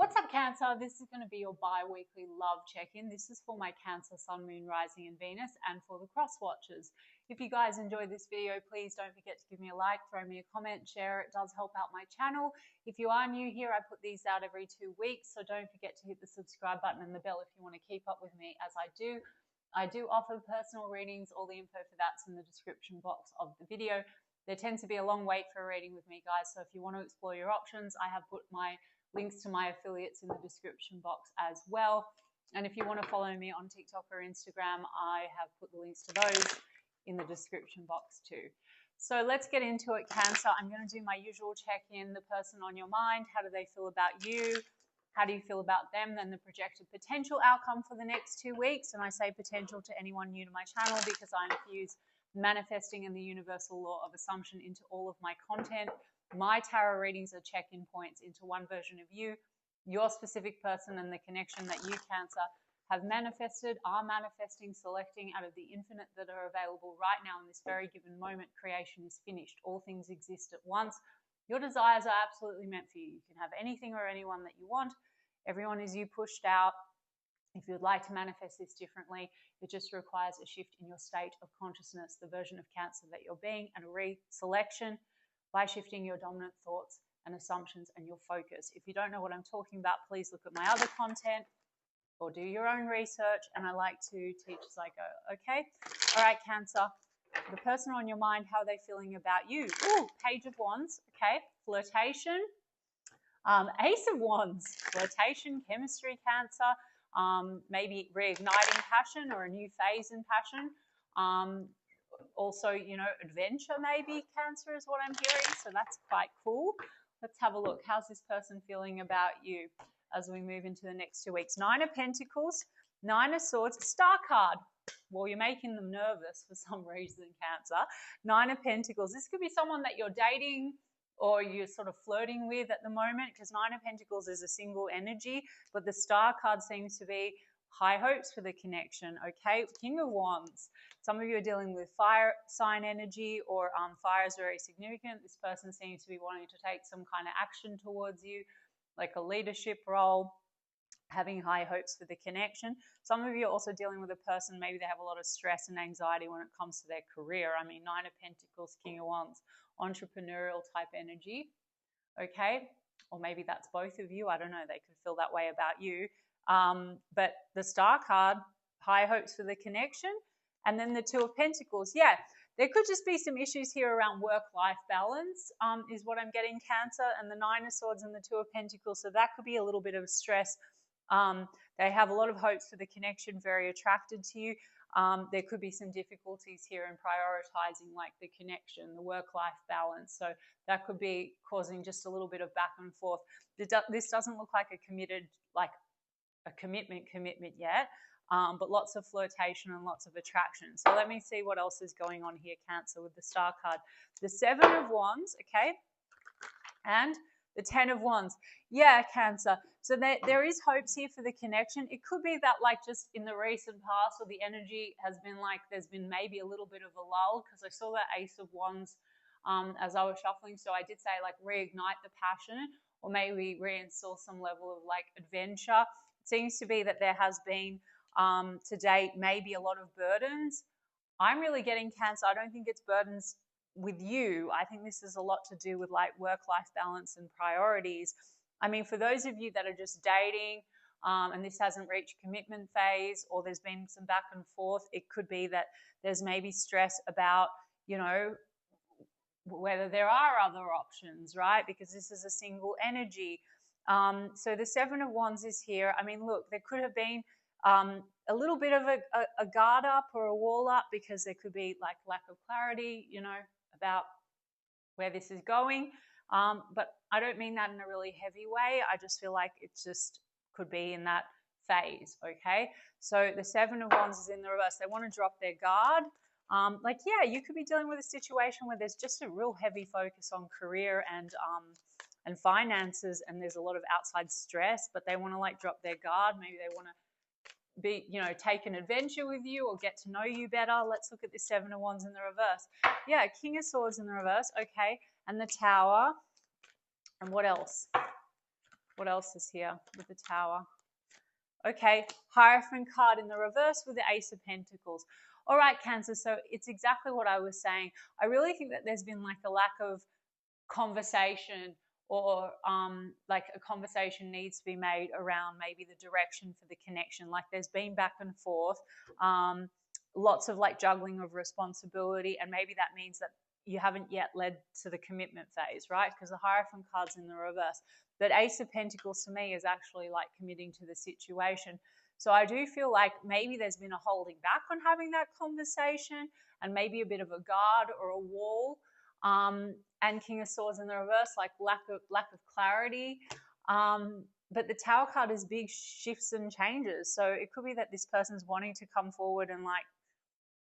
What's up, Cancer? This is going to be your bi-weekly love check-in. This is for my Cancer, Sun, Moon, Rising and Venus, and for the cross watchers. If you guys enjoyed this video, please don't forget to give me a like, throw me a comment, share. It does help out my channel. If you are new here, I put these out every 2 weeks, so don't forget to hit the subscribe button and the bell if you want to keep up with me as I do. I do offer personal readings. All the info for that's in the description box of the video. There tends to be a long wait for a reading with me, guys, so if you want to explore your options, I have put my links to my affiliates in the description box as well. And if you want to follow me on TikTok or Instagram, I have put the links to those in the description box too. So let's get into it, Cancer. I'm going to do my usual check-in, the person on your mind. How do they feel about you? How do you feel about them? Then the projected potential outcome for the next 2 weeks. And I say potential to anyone new to my channel because I infuse manifesting and the universal law of assumption into all of my content. My tarot readings are check-in points into one version of you, your specific person, and the connection that you, Cancer, have manifested, are manifesting, selecting out of the infinite that are available right now in this very given moment. Creation is finished. All things exist at once. Your desires are absolutely meant for you. You can have anything or anyone that you want. Everyone is you pushed out. If you'd like to manifest this differently, it just requires a shift in your state of consciousness, the version of Cancer that you're being, and a reselection by shifting your dominant thoughts and assumptions and your focus. If you don't know what I'm talking about, please look at my other content or do your own research, and I like to teach as I go, okay? All right, Cancer, the person on your mind, how are they feeling about you? Ooh, Page of Wands, okay? Flirtation, Ace of Wands, flirtation, chemistry, Cancer, maybe reigniting passion or a new phase in passion. Also, you know, adventure maybe, Cancer, is what I'm hearing. So that's quite cool. Let's have a look. How's this person feeling about you as we move into the next 2 weeks? 9 of Pentacles, 9 of Swords, Star card. Well, you're making them nervous for some reason, Cancer. 9 of Pentacles. This could be someone that you're dating or you're sort of flirting with at the moment, because 9 of Pentacles is a single energy, but the Star card seems to be high hopes for the connection, okay? King of Wands. Some of you are dealing with fire sign energy, or fire is very significant. This person seems to be wanting to take some kind of action towards you, like a leadership role, having high hopes for the connection. Some of you are also dealing with a person, maybe they have a lot of stress and anxiety when it comes to their career. I mean, 9 of Pentacles, King of Wands, entrepreneurial type energy, okay? Or maybe that's both of you. I don't know. They could feel that way about you. But the Star card, high hopes for the connection. And then the 2 of Pentacles. Yeah, there could just be some issues here around work-life balance, is what I'm getting, Cancer. And the 9 of Swords and the 2 of Pentacles. So that could be a little bit of stress. They have a lot of hopes for the connection, very attracted to you. There could be some difficulties here in prioritizing like the connection, the work-life balance. So that could be causing just a little bit of back and forth. This doesn't look like a committed, like a commitment yet, but lots of flirtation and lots of attraction. So let me see what else is going on here, Cancer, with the Star card. The 7 of Wands, okay, and the 10 of Wands. Yeah, Cancer. So there is hopes here for the connection. It could be that like just in the recent past, or the energy has been like there's been maybe a little bit of a lull, because I saw that Ace of Wands as I was shuffling. So I did say like reignite the passion, or maybe reinstall some level of like adventure. It seems to be that there has been to date maybe a lot of burdens. I'm really getting, Cancer, I don't think it's burdens with you. I think this is a lot to do with like work-life balance and priorities. I mean, for those of you that are just dating and this hasn't reached commitment phase, or there's been some back and forth, it could be that there's maybe stress about, you know, whether there are other options, right? Because this is a single energy. So the 7 of Wands is here. I mean, look, there could have been a little bit of a guard up or a wall up, because there could be like lack of clarity, you know, about where this is going. But I don't mean that in a really heavy way. I just feel like it just could be in that phase, okay? So the 7 of Wands is in the reverse. They want to drop their guard. Like, yeah, you could be dealing with a situation where there's just a real heavy focus on career and finances, and there's a lot of outside stress, but they want to like drop their guard. Maybe they want to be, you know, take an adventure with you or get to know you better. Let's look at the 7 of Wands in the reverse. Yeah, King of Swords in the reverse, okay, and the Tower. And what else? What else is here with the Tower? Okay, Hierophant card in the reverse with the Ace of Pentacles. All right, Cancer, so it's exactly what I was saying. I really think that there's been like a lack of conversation, or like a conversation needs to be made around maybe the direction for the connection. Like there's been back and forth, lots of like juggling of responsibility, and maybe that means that you haven't yet led to the commitment phase, right? Because the Hierophant card's in the reverse. But Ace of Pentacles to me is actually like committing to the situation. So I do feel like maybe there's been a holding back on having that conversation, and maybe a bit of a guard or a wall. And King of Swords in the reverse, like lack of clarity. But the Tower card is big shifts and changes. So it could be that this person's wanting to come forward and like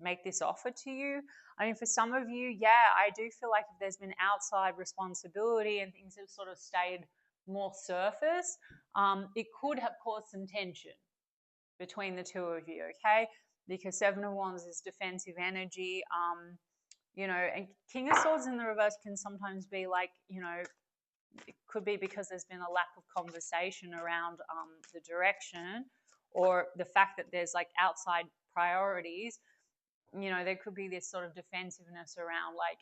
make this offer to you. I mean, for some of you, yeah, I do feel like if there's been outside responsibility and things have sort of stayed more surface, it could have caused some tension between the two of you, okay? Because Seven of Wands is defensive energy, you know, and King of Swords in the reverse can sometimes be like, you know, it could be because there's been a lack of conversation around the direction, or the fact that there's like outside priorities. You know, there could be this sort of defensiveness around like,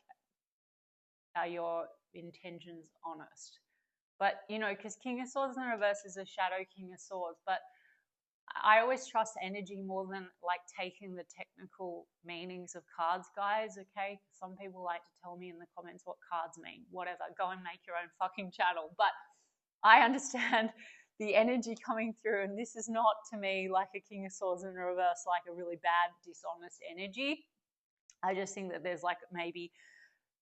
are your intentions honest? But, you know, because King of Swords in the reverse is a shadow King of Swords, but I always trust energy more than like taking the technical meanings of cards, guys, okay? Some people like to tell me in the comments what cards mean. Whatever, go and make your own fucking channel. But I understand the energy coming through, and this is not to me like a King of Swords in reverse, like a really bad, dishonest energy. I just think that there's like maybe,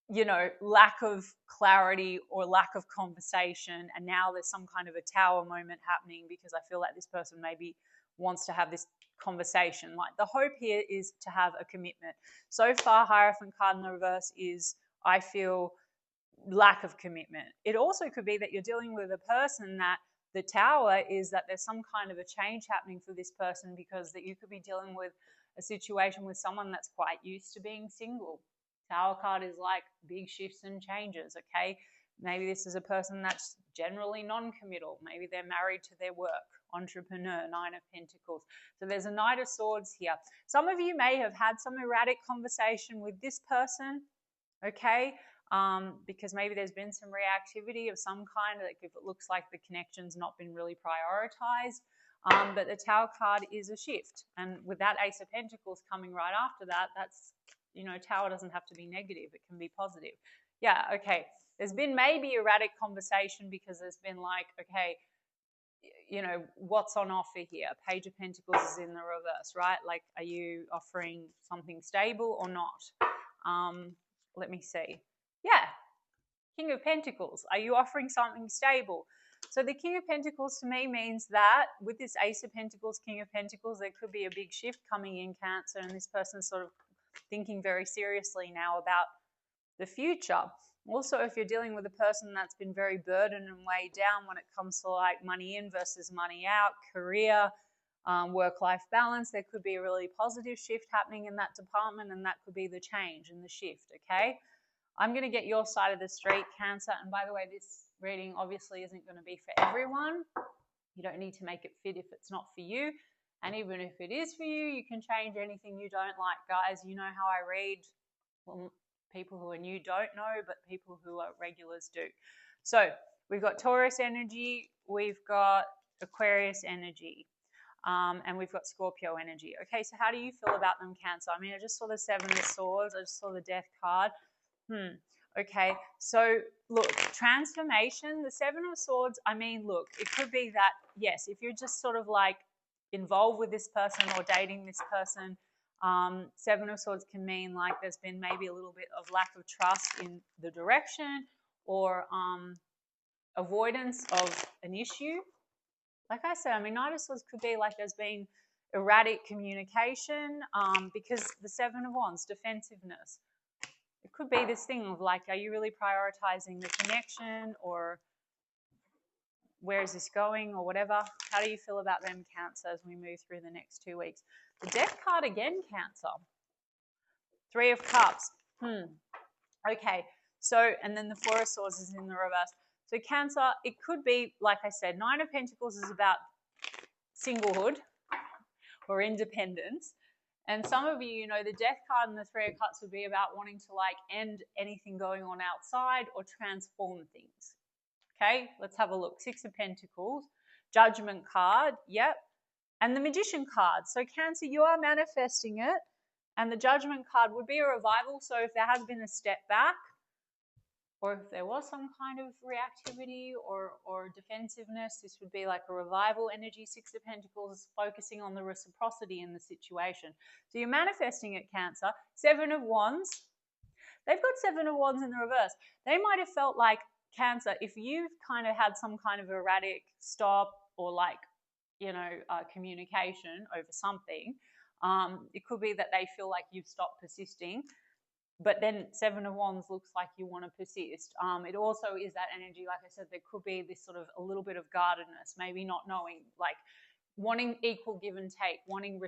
you know, lack of clarity or lack of conversation, and now there's some kind of a Tower moment happening because I feel like this person maybe wants to have this conversation. Like the hope here is to have a commitment. So far, Hierophant card in the reverse is, I feel, lack of commitment. It also could be that you're dealing with a person that the Tower is that there's some kind of a change happening for this person, because that you could be dealing with a situation with someone that's quite used to being single. Tower card is like big shifts and changes, okay? Maybe this is a person that's generally non-committal. Maybe they're married to their work, entrepreneur, Nine of Pentacles. So there's a Knight of Swords here. Some of you may have had some erratic conversation with this person, okay? Because maybe there's been some reactivity of some kind, like if it looks like the connection's not been really prioritized. But the Tower card is a shift. And with that Ace of Pentacles coming right after that, that's, you know, Tower doesn't have to be negative. It can be positive. Yeah, okay. There's been maybe erratic conversation because there's been like, okay, you know, what's on offer here? Page of Pentacles is in the reverse, right? Like, are you offering something stable or not? Let me see. Yeah, King of Pentacles. Are you offering something stable? So the King of Pentacles to me means that with this Ace of Pentacles, King of Pentacles, there could be a big shift coming in Cancer, and this person's sort of thinking very seriously now about the future. Also, if you're dealing with a person that's been very burdened and weighed down when it comes to like money in versus money out, career, work-life balance, there could be a really positive shift happening in that department, and that could be the change and the shift, okay? I'm going to get your side of the street, Cancer. And by the way, this reading obviously isn't going to be for everyone. You don't need to make it fit if it's not for you. And even if it is for you, you can change anything you don't like, guys. You know how I read. Well, people who are new don't know, but people who are regulars do. So we've got Taurus energy, we've got Aquarius energy, and we've got Scorpio energy. Okay, so how do you feel about them, Cancer? I mean, I just saw the Seven of Swords. I just saw the Death card. Okay, so look, transformation, the Seven of Swords, I mean, look, it could be that, yes, if you're just sort of like involved with this person or dating this person, Seven of Swords can mean like there's been maybe a little bit of lack of trust in the direction, or avoidance of an issue. Like I said, I mean, Knight of Swords could be like there's been erratic communication, because the Seven of Wands, defensiveness. It could be this thing of like, are you really prioritizing the connection, or where is this going, or whatever? How do you feel about them, Cancer, as we move through the next 2 weeks? The Death card again, Cancer. Three of Cups. Okay, so, and then the Four of Swords is in the reverse. So Cancer, it could be, like I said, Nine of Pentacles is about singlehood or independence. And some of you, you know, the Death card and the Three of Cups would be about wanting to like end anything going on outside or transform things. Okay, let's have a look. Six of Pentacles, Judgment card, yep. And the Magician card. So Cancer, you are manifesting it. And the Judgment card would be a revival. So if there has been a step back, or if there was some kind of reactivity or defensiveness, this would be like a revival energy. Six of Pentacles, focusing on the reciprocity in the situation. So you're manifesting it, Cancer. Seven of Wands. They've got Seven of Wands in the reverse. They might have felt like, Cancer, if you've kind of had some kind of erratic stop or like, you know, communication over something, it could be that they feel like you've stopped persisting. But then Seven of Wands looks like you want to persist. It also is that energy, like I said, there could be this sort of a little bit of guardedness, maybe not knowing, like wanting equal give and take, wanting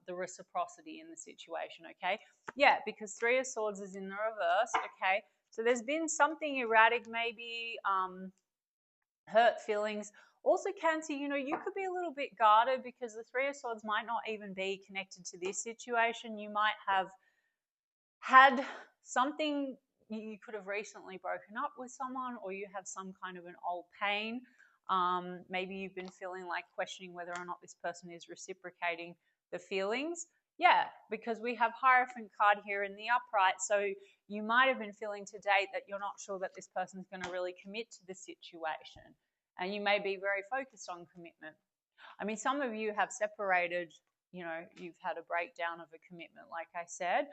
the reciprocity in the situation, okay? Yeah, because Three of Swords is in the reverse, okay? So there's been something erratic, maybe hurt feelings. Also, Cancer, you know, you could be a little bit guarded because the Three of Swords might not even be connected to this situation. You might have had something, you could have recently broken up with someone, or you have some kind of an old pain. Maybe you've been feeling like questioning whether or not this person is reciprocating the feelings. Yeah, because we have Hierophant card here in the upright. So you might have been feeling to date that you're not sure that this person's going to really commit to the situation. And you may be very focused on commitment. I mean, some of you have separated, you know, you've had a breakdown of a commitment, like I said.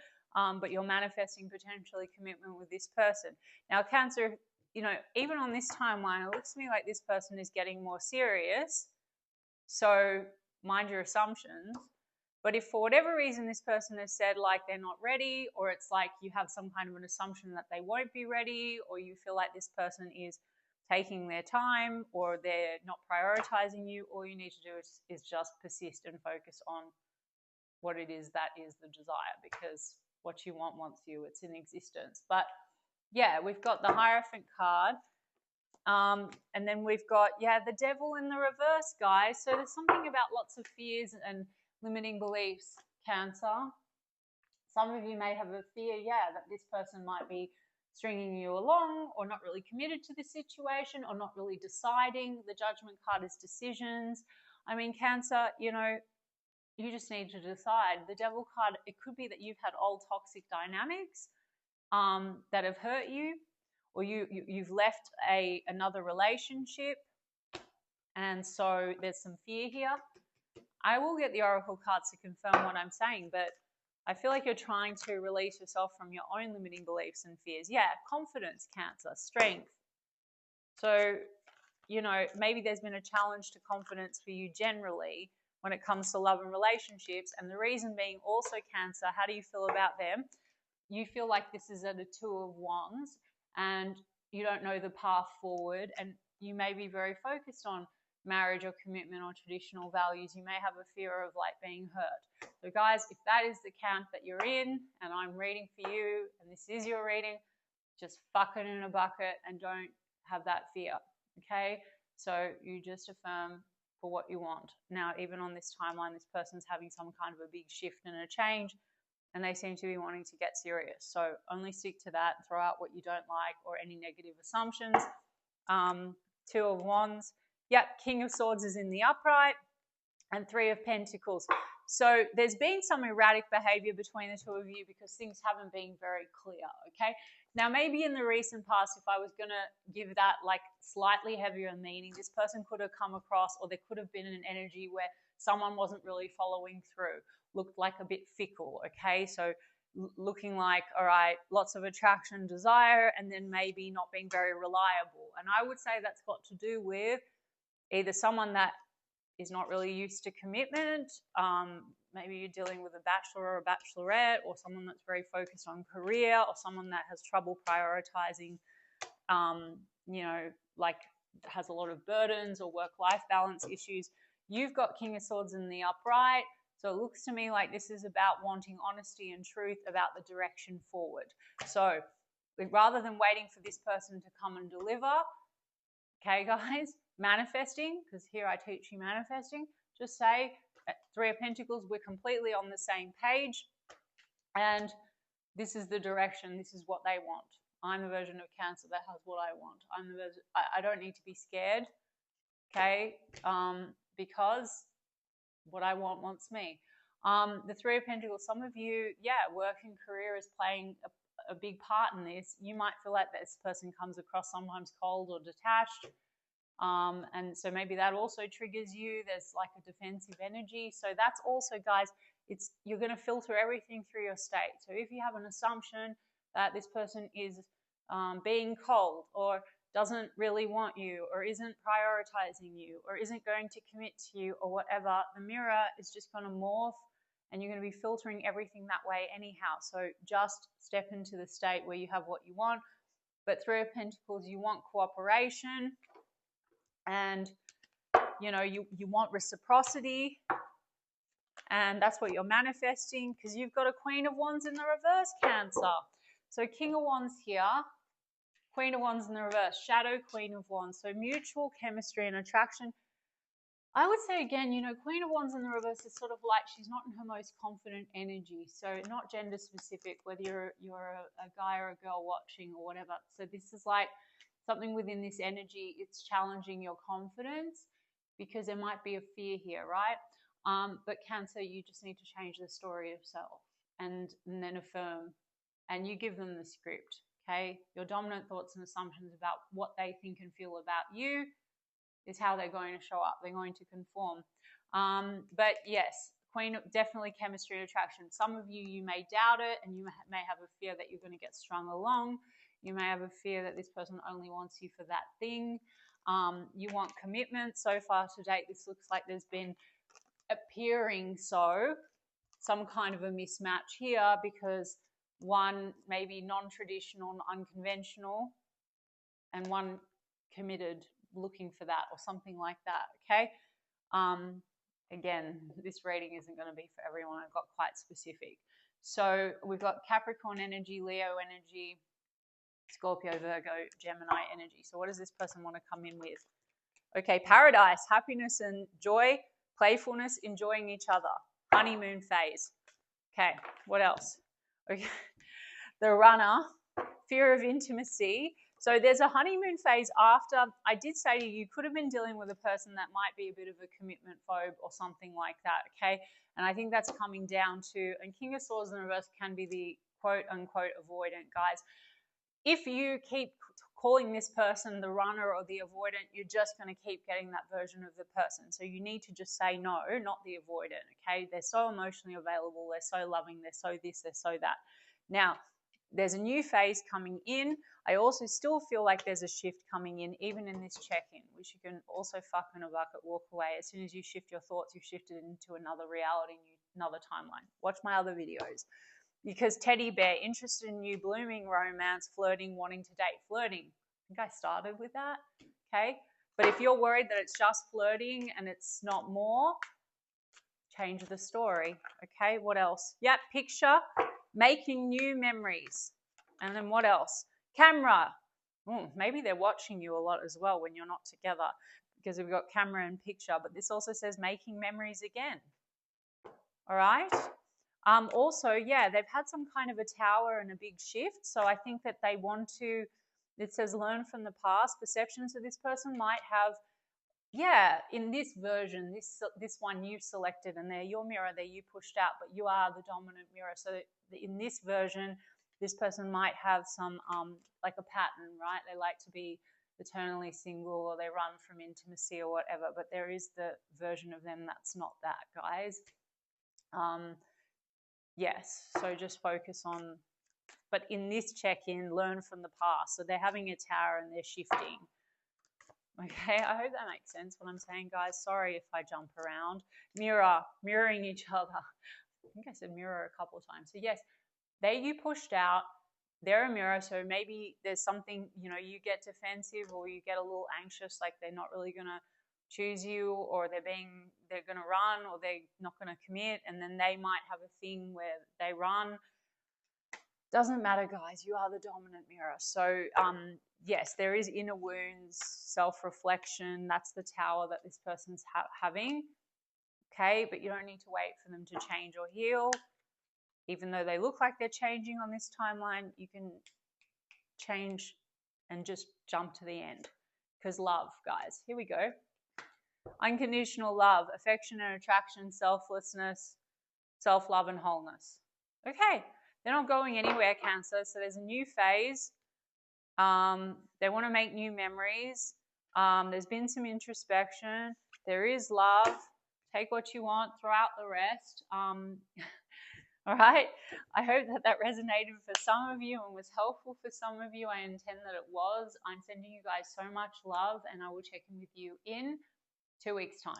But you're manifesting potentially commitment with this person. Now, Cancer, you know, even on this timeline, it looks to me like this person is getting more serious. So mind your assumptions. But if for whatever reason this person has said like they're not ready, or it's like you have some kind of an assumption that they won't be ready, or you feel like this person is taking their time, or they're not prioritizing you, all you need to do is just persist and focus on what it is that is the desire, because what you want wants you, it's in existence. But yeah, we've got the Hierophant card. And then we've got, yeah, the Devil in the reverse, guys. So there's something about lots of fears and limiting beliefs, Cancer. Some of you may have a fear, yeah, that this person might be stringing you along, or not really committed to the situation, or not really deciding. The Judgment card is decisions. I mean, Cancer, you know, you just need to decide. The Devil card, it could be that you've had old toxic dynamics that have hurt you, or you've left another relationship, and so there's some fear here. I will get the Oracle cards to confirm what I'm saying, but I feel like you're trying to release yourself from your own limiting beliefs and fears. Yeah, confidence, Cancer, strength. So, you know, maybe there's been a challenge to confidence for you generally when it comes to love and relationships. And the reason being also, Cancer, how do you feel about them? You feel like this is at a Two of Wands and you don't know the path forward, and you may be very focused on marriage or commitment or traditional values. You may have a fear of like being hurt. So guys, if that is the camp that you're in and I'm reading for you and this is your reading, just fuck it in a bucket and don't have that fear, okay? So you just affirm for what you want. Now, even on this timeline, this person's having some kind of a big shift and a change, and they seem to be wanting to get serious. So only stick to that, throw out what you don't like or any negative assumptions. Two of Wands. Yep, King of Swords is in the upright, and Three of Pentacles. So there's been some erratic behavior between the two of you because things haven't been very clear, okay? Now, maybe in the recent past, if I was going to give that like slightly heavier meaning, this person could have come across, or there could have been an energy where someone wasn't really following through, looked like a bit fickle, okay? So looking like, all right, lots of attraction, desire, and then maybe not being very reliable. And I would say that's got to do with either someone that is not really used to commitment, maybe you're dealing with a bachelor or a bachelorette, or someone that's very focused on career, or someone that has trouble prioritizing, you know, like has a lot of burdens or work-life balance issues. You've got King of Swords in the upright, so it looks to me like this is about wanting honesty and truth about the direction forward. So rather than waiting for this person to come and deliver, Okay, guys, manifesting, because here I teach you manifesting, just say at Three of Pentacles, we're completely on the same page, and this is the direction, this is what they want. I'm the version of Cancer that has what I want. I'm the version, I don't need to be scared, okay, because what I want wants me. The Three of Pentacles, some of you, work and career is playing a big part in this. You might feel like this person comes across sometimes cold or detached. And so maybe that also triggers you. There's like a defensive energy. So that's also, guys, you're going to filter everything through your state. So if you have an assumption that this person is being cold or doesn't really want you or isn't prioritizing you or isn't going to commit to you or whatever, the mirror is just going to morph and you're going to be filtering everything that way anyhow. So just step into the state where you have what you want. But Three of Pentacles, you want cooperation and, you know, you want reciprocity, and that's what you're manifesting because you've got a Queen of Wands in the reverse, Cancer. So King of Wands here, Queen of Wands in the reverse, Shadow Queen of Wands. So mutual chemistry and attraction. I would say again, you know, Queen of Wands in the reverse is sort of like she's not in her most confident energy. So not gender specific, whether you're a guy or a girl watching or whatever. So this is like something within this energy. It's challenging your confidence because there might be a fear here, right? But Cancer, you just need to change the story of self and then affirm, and you give them the script. Okay, your dominant thoughts and assumptions about what they think and feel about you is how they're going to show up. They're going to conform. But yes, Queen, definitely chemistry and attraction. Some of you may doubt it, and you may have a fear that you're going to get strung along. You may have a fear that this person only wants you for that thing. You want commitment. So far to date, this looks like there's been appearing some kind of a mismatch here because one maybe non-traditional and unconventional and one committed looking for that or something like that, okay? Again, this reading isn't going to be for everyone. I've got quite specific. So we've got Capricorn energy, Leo energy, Scorpio, Virgo, Gemini energy. So what does this person want to come in with? Okay, paradise, happiness and joy, playfulness, enjoying each other, honeymoon phase. Okay, what else? Okay, the runner, fear of intimacy. So there's a honeymoon phase after. I did say to you, you could have been dealing with a person that might be a bit of a commitment phobe or something like that, okay? And I think that's coming down to, and King of Swords in reverse can be the quote-unquote avoidant, guys. If you keep calling this person the runner or the avoidant, you're just going to keep getting that version of the person. So you need to just say no, not the avoidant, okay? They're so emotionally available, they're so loving, they're so this, they're so that. Now, there's a new phase coming in. I also still feel like there's a shift coming in, even in this check-in, which you can also fuck in a bucket, walk away. As soon as you shift your thoughts, you've shifted into another reality, another timeline. Watch my other videos. Because teddy bear, interested in you, blooming romance, flirting, wanting to date. Flirting, I think I started with that, okay? But if you're worried that it's just flirting and it's not more, change the story, okay? What else? Yep, picture, making new memories. And then what else? Camera. Maybe they're watching you a lot as well when you're not together because we've got camera and picture. But this also says making memories again, all right? Also, yeah, they've had some kind of a tower and a big shift. So I think that they want to, it says learn from the past. Perceptions of this person might have, yeah, in this version, this one you've selected and they're your mirror, they're you pushed out, but you are the dominant mirror. So in this version, this person might have some, like a pattern, right? They like to be eternally single or they run from intimacy or whatever, but there is the version of them that's not that, guys. Yes, so just focus on, but in this check-in, learn from the past. So they're having a tower and they're shifting. Okay, I hope that makes sense what I'm saying, guys. Sorry if I jump around. Mirroring each other. I think I said mirror a couple of times. So yes, you pushed out. They're a mirror, so maybe there's something, you know, you get defensive or you get a little anxious, like they're not really going to choose you or they're going to run or they're not going to commit, and then they might have a thing where they run. Doesn't matter, guys. You are the dominant mirror. So, yes, there is inner wounds, self-reflection. That's the tower that this person's having. Okay, but you don't need to wait for them to change or heal. Even though they look like they're changing on this timeline, you can change and just jump to the end. Because love, guys. Here we go. Unconditional love, affection and attraction, selflessness, self-love and wholeness. Okay, they're not going anywhere, Cancer. So there's a new phase. They want to make new memories. There's been some introspection. There is love. Take what you want, throw out the rest. All right. I hope that resonated for some of you and was helpful for some of you. I intend that it was. I'm sending you guys so much love, and I will check in with you in 2 weeks' time.